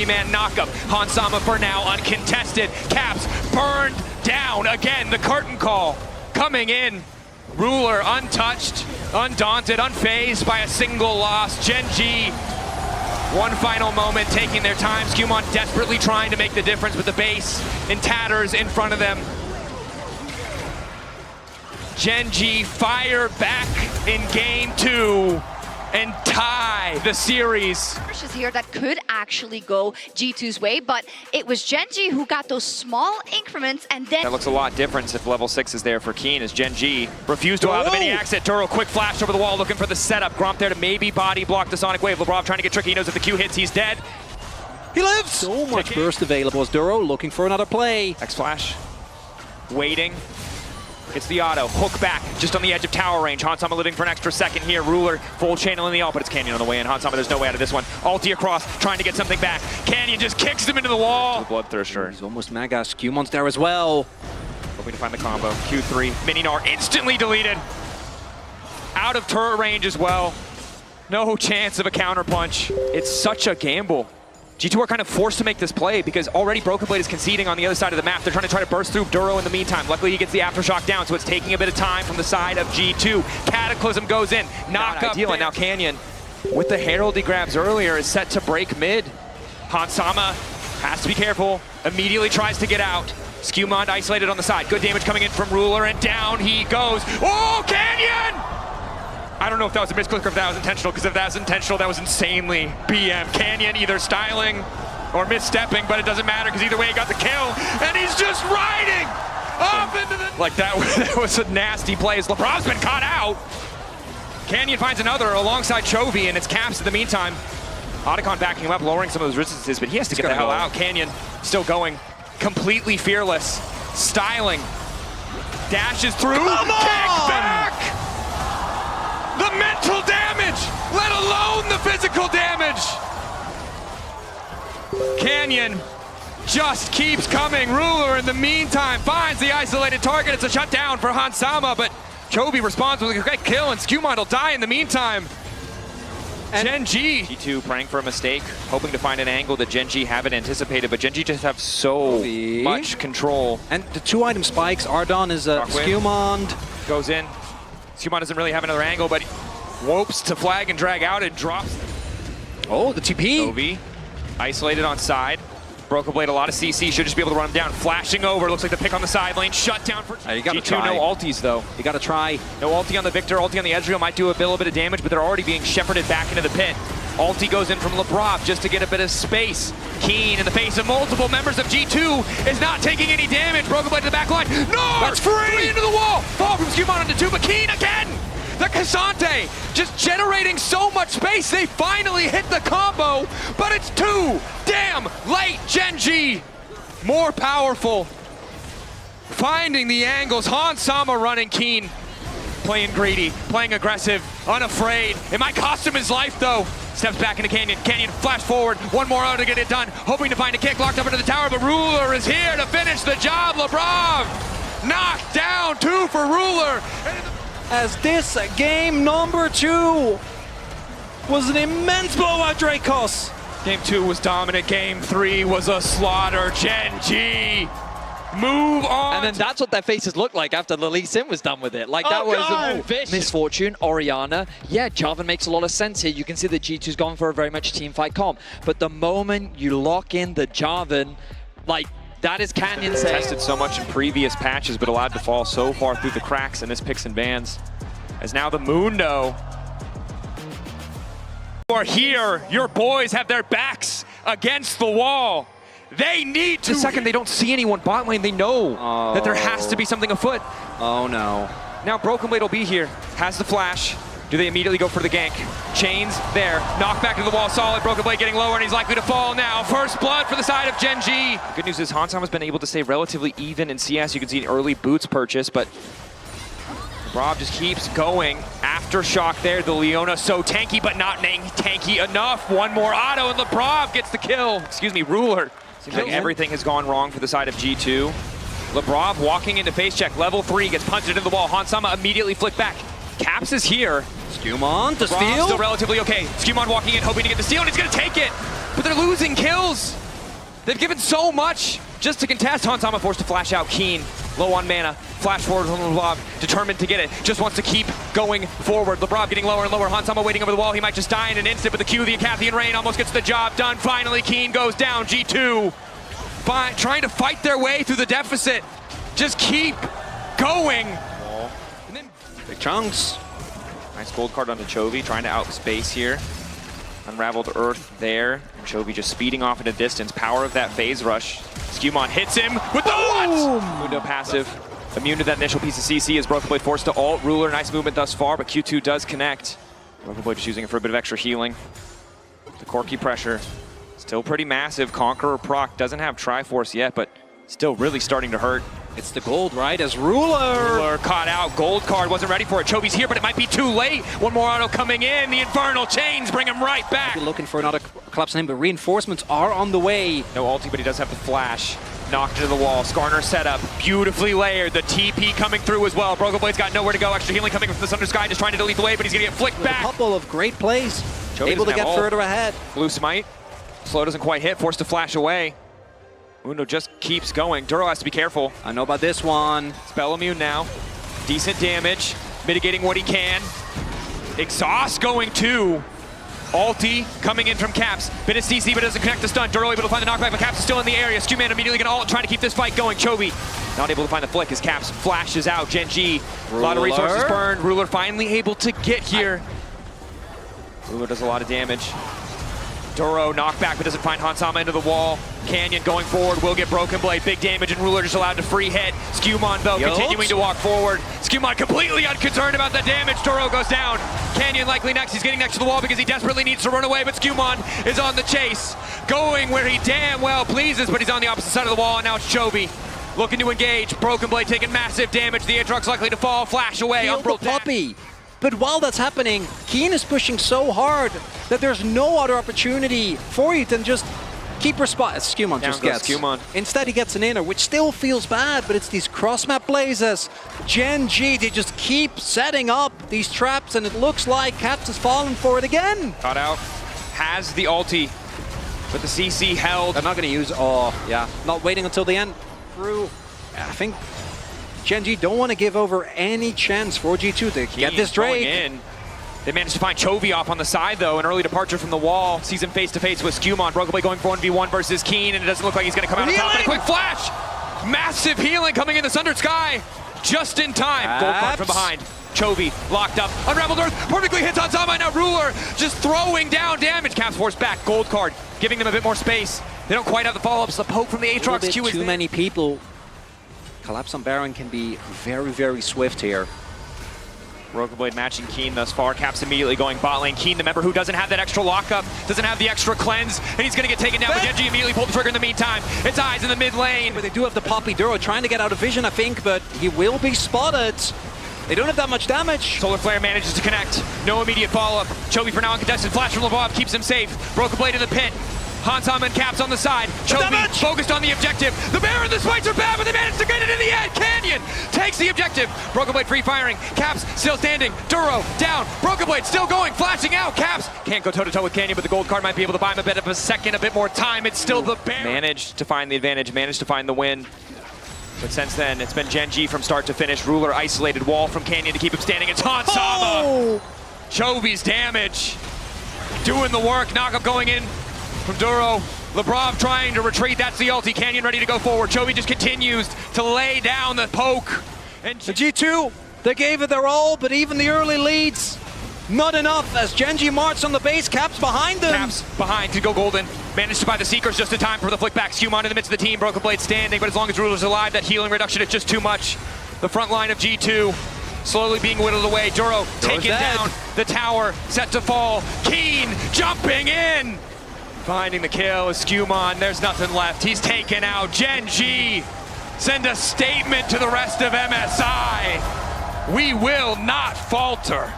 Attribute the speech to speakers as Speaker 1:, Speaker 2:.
Speaker 1: 3-man knockup. Hansama for now uncontested. Caps burned down again. The curtain call coming in. Ruler untouched, undaunted, unfazed by a single loss. Gen.G, one final moment, taking their time. Skewmon desperately trying to make the difference with the base in tatters in front of them. Gen.G fire back in game 2 and tie the series.
Speaker 2: Here that could actually go G2's way, but it was Gen.G who got those small increments and then...
Speaker 1: That looks a lot different if level 6 is there for Keen as Gen.G refused to allow the mini exit. Duro quick flash over the wall looking for the setup. Gromp there to maybe body block the Sonic Wave. Lebrov trying to get tricky. He knows if the Q hits, he's dead.
Speaker 3: He lives! So much burst available as Duro looking for another play.
Speaker 1: X-Flash waiting. It's the auto, hook back, just on the edge of tower range. Hansama living for an extra second here. Ruler, full channel in the ult, but it's Canyon on the way in. Hansama, there's no way out of this one. Ulti across, trying to get something back. Canyon just kicks him into the wall. The Bloodthirster.
Speaker 3: He's almost mega. Skewmon's there as well.
Speaker 1: Hoping to find the combo. Q3, Mininar instantly deleted. Out of turret range as well. No chance of a counterpunch. It's such a gamble. G2 are kind of forced to make this play because already Broken Blade is conceding on the other side of the map. They're trying to burst through Duro in the meantime. Luckily, he gets the Aftershock down, so it's taking a bit of time from the side of G2. Cataclysm goes in, knock up ideal, and now Canyon, with the Herald he grabs earlier, is set to break mid. Hansama has to be careful, immediately tries to get out. Skewmon isolated on the side. Good damage coming in from Ruler, and down he goes. Oh, Canyon! I don't know if that was a misclick or if that was intentional, because if that was intentional, that was insanely BM. Canyon either styling or misstepping, but it doesn't matter, because either way he got the kill, and he's just riding up into the... Like that was a nasty play, as Lebron's been caught out. Canyon finds another alongside Chovy, and it's Caps in the meantime. Otacon backing him up, lowering some of those resistances, but he has to get the hell out. Canyon still going, completely fearless, styling, dashes through, kick back! The mental damage, let alone the physical damage. Canyon just keeps coming. Ruler in the meantime finds the isolated target. It's a shutdown for Hansama, but Chovy responds with a great kill, and Skewmon will die in the meantime. Gen.G. G2 praying for a mistake, hoping to find an angle that Gen.G haven't anticipated, but Gen.G just have so much control.
Speaker 3: And the 2-item spikes, Ardon is Skewmon.
Speaker 1: Goes in. Skewmon doesn't really have another angle, but whoops to flag and drag out and drops.
Speaker 3: Oh, the TP.
Speaker 1: Chovy isolated on side. Broken Blade, a lot of CC, should just be able to run him down. Flashing over, looks like the pick on the side lane. Shut down for
Speaker 3: you gotta
Speaker 1: G2,
Speaker 3: try.
Speaker 1: no ultis though.
Speaker 3: You gotta try.
Speaker 1: No ulti on the Victor, ulti on the Ezreal might do a little bit of damage, but they're already being shepherded back into the pit. Ulti goes in from Lebrov just to get a bit of space. Keen in the face of multiple members of G2 is not taking any damage. Broken Blade to the back line. No!
Speaker 3: That's free!
Speaker 1: 3 into the wall! Fall from Skewmon into 2, but Keen again! The Cassante just generating so much space. They finally hit the combo, but it's too damn late. Gen.G more powerful. Finding the angles. Hansama running Keen. Playing greedy, playing aggressive, unafraid. It might cost him his life though. Steps back into Canyon. Canyon flash forward. One more out to get it done. Hoping to find a kick locked up into the tower, but Ruler is here to finish the job. Lebrov knocked down 2 for Ruler.
Speaker 3: As this game number 2 was an immense blowout, Dracos.
Speaker 1: Game 2 was dominant. Game 3 was a slaughter. Gen.G move on.
Speaker 4: And then that's what their faces looked like after the Lee Sin was done with it. Like that was a misfortune. Orianna, yeah, Jarvan makes a lot of sense here. You can see that G2's gone for a very much teamfight comp. But the moment you lock in the Jarvan, like that is Canyon saying.
Speaker 1: Tested so much in previous patches, but allowed to fall so far through the cracks in this picks and bans. As now the Mundo are here. Your boys have their backs against the wall. They need to. The second they don't see anyone bot lane, they know that there has to be something afoot.
Speaker 3: Oh no.
Speaker 1: Now Broken Blade will be here, has the flash. Do they immediately go for the gank? Chains there, knock back to the wall, solid. Broken Blade getting lower, and he's likely to fall now. First blood for the side of Gen.G. Good news is Hansama has been able to stay relatively even in CS. You can see an early boots purchase, but Rob just keeps going. Aftershock there, the Leona so tanky, but not tanky enough. One more auto, and Lebrov gets the kill. Excuse me, Ruler. Seems like everything has gone wrong for the side of G2. Lebrov walking into face check, level 3, gets punched into the wall. Hansama immediately flicked back. Caps is here.
Speaker 3: Skewmon to
Speaker 1: Lebrov
Speaker 3: steal.
Speaker 1: Still relatively okay. Skewmon walking in, hoping to get the steal, and he's gonna take it. but they're losing kills. They've given so much just to contest. Hansama forced to flash out. Keen, low on mana. Flash forward from LeBron, determined to get it. Just wants to keep going forward. LeBron getting lower and lower. Hansama waiting over the wall. He might just die in an instant, but the Q, the Acathian Rain almost gets the job done. Finally, Keen goes down. G2 trying to fight their way through the deficit. Just keep going.
Speaker 3: And then big chunks.
Speaker 1: Nice gold card onto Chovy, trying to outspace here. Unraveled Earth there. And Chovy just speeding off into distance. Power of that phase rush. Skewmon hits him with the what? Mundo passive. Immune to that initial piece of CC as Broken Blade forced to ult. Ruler, nice movement thus far, but Q2 does connect. Broken Blade just using it for a bit of extra healing. The Corki pressure, still pretty massive. Conqueror proc doesn't have Triforce yet, but still really starting to hurt.
Speaker 3: It's the gold, right? As Ruler
Speaker 1: Caught out. Gold card wasn't ready for it. Chovy's here, but it might be too late. One more auto coming in. The Infernal Chains bring him right back.
Speaker 3: looking for another collapse on him, but reinforcements are on the way.
Speaker 1: No ulti, but he does have the flash. Knocked into the wall. Skarner setup. Beautifully layered. The TP coming through as well. Broken Blade's got nowhere to go. Extra healing coming from the Thunder Sky, just trying to delete the wave, but he's going to get flicked
Speaker 3: With
Speaker 1: back.
Speaker 3: a couple of great plays.
Speaker 1: Chovy
Speaker 3: Able to
Speaker 1: doesn't
Speaker 3: get
Speaker 1: have ult.
Speaker 3: further ahead.
Speaker 1: Blue Smite. Slow doesn't quite hit. Forced to flash away. Mundo just keeps going. Duro has to be careful.
Speaker 3: I know about this one.
Speaker 1: Spell immune now. Decent damage. Mitigating what he can. Exhaust going too. Ulti coming in from Caps. Bit of CC, but doesn't connect the stun. Duro able to find the knockback, but Caps is still in the area. Skewman immediately gonna ult, trying to keep this fight going. Chovy not able to find the flick as Caps flashes out. Gen.G. A lot of resources burned. Ruler finally able to get here. Ruler does a lot of damage. Duro knockback, but doesn't find Hansama into the wall. Canyon going forward will get Broken Blade. Big damage, and Ruler just allowed to free hit. Skewmon, though, continuing to walk forward. Skewmon completely unconcerned about the damage. Duro goes down. Canyon likely next. He's getting next to the wall because he desperately needs to run away, but Skewmon is on the chase. Going where he damn well pleases, but he's on the opposite side of the wall, and now it's Chovy. Looking to engage. Broken Blade taking massive damage. The Aatrox likely to fall. Flash away.
Speaker 3: Kill the puppy. But while that's happening, Keen is pushing so hard that there's no other opportunity for you than just keep responding. Skewmon just gets.
Speaker 1: Skewmon.
Speaker 3: Instead, he gets an inner, which still feels bad, but it's these cross-map plays as Gen.G, they just keep setting up these traps, and it looks like Caps has fallen for it again.
Speaker 1: Caught out. Has the ulti, but the CC held.
Speaker 3: They're not going to use, not waiting until the end. Through, I think Gen.G don't want to give over any chance for G2 to get this Drake.
Speaker 1: In. They managed to find Chovy off on the side, though. An early departure from the wall. Sees him face-to-face with Skewmon. Broken Blade going for 1v1 versus Keen, and it doesn't look like he's going to come out on top. But a quick flash! Massive healing coming in the Sundered Sky. Just in time. Gold card from behind. Chovy locked up. Unraveled Earth. Perfectly hits on Zama. Now Ruler just throwing down damage. Caps force back. Gold card. Giving them a bit more space. They don't quite have the follow-ups. The poke from the Aatrox Q is
Speaker 3: too many people. Collapse on Baron can be very, very swift here.
Speaker 1: Broken Blade matching Keen thus far. Caps immediately going bot lane. Keen, the member who doesn't have that extra lockup, doesn't have the extra cleanse, and he's going to get taken down. But Gen.G immediately pulled the trigger in the meantime. It's Eyes in the mid lane.
Speaker 3: But they do have the Poppy. Duro trying to get out of vision, I think, but he will be spotted. They don't have that much damage.
Speaker 1: Solar Flare manages to connect. No immediate follow-up. Chovy for now uncontested. Flash from LeBron keeps him safe. Broken Blade in the pit. Hansama and Caps on the side. Chovy focused on the objective. The Baron, the Smites are bad, but they managed to get it in the end. Canyon takes the objective. Broken Blade free firing. Caps still standing. Duro down. Broken Blade still going. Flashing out. Caps can't go toe-to-toe with Canyon, but the gold card might be able to buy him a bit of a second, a bit more time. It's still the Baron. Managed to find the advantage. Managed to find the win. But since then, it's been Gen.G from start to finish. Ruler isolated. Wall from Canyon to keep him standing. It's Hansama. Chovy's damage. Doing the work. Knockup going in from Duro. Lebrov trying to retreat. That's the ulti. Canyon ready to go forward. Chovy just continues to lay down the poke. And
Speaker 3: the G2, they gave it their all, but even the early leads, not enough as Gen.G march on the base. Caps behind them.
Speaker 1: Caps behind to go golden. Managed to buy the Seekers just in time for the flick back. Skewmon in the midst of the team. Broken Blade standing, but as long as Ruler's alive, that healing reduction is just too much. The front line of G2 slowly being whittled away. Duro taken down. The tower set to fall. Keen jumping in. Finding the kill is Skewmon. There's nothing left. He's taken out. Gen.G send a statement to the rest of MSI. We will not falter.